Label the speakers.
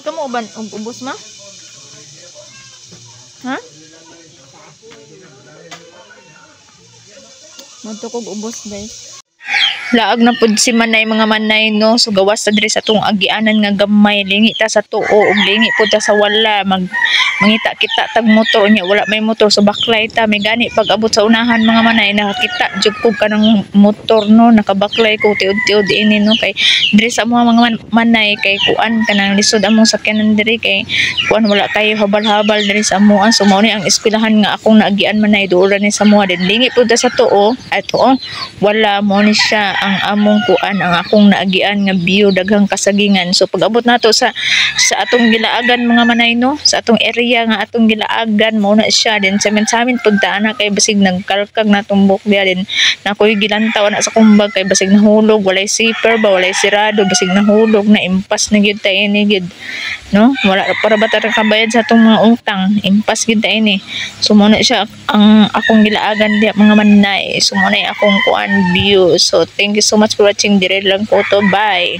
Speaker 1: Ikaw mo uban ubos ma? Ha? Matukog ubos guys. Laag na pud si Manay mga Manay no, so gawas ta diri sa atong agianan nga gamay, lingi ta sa tuo ug lingi pud ta sa wala, mangita kita tag motor nya wala may motor so baklay ta, may gani pag abot sa unahan mga Manay nakakita jud ko kanang motor no, nakabaklay ko tiud-tiud ini no, kay diri sa mga Manay kay kuan kanang lisod among sakyanan diri kay kuan wala kayo habal-habal diri sa amoan, so mao ni ang eskwelahan nga akong naagian Manay duol ni sa moa din lingi pud ta sa tuo at tuo wala mo ni siya ang among kuan ang akong naagian nga view daghang kasagingan. So pag abot nato sa atong gilaagan mga Manay no, sa atong area nga atong gilaagan mo na siya din sa samin pud ta ana kay basig nagkalkag na tumbok diya din nakoy gilantaw na sa kumbag kay basig nahulog walay zipper ba walay sirado basig nahulog na impas na gyud ta ini gyud no, wala para ba ta kabayad sa atong mga utang impas gyud ta ini. So mo na siya ang akong gilaagan diya mga Manay, so mo na akong kuan view. So thank you so much for watching, dire lang ko to, bye.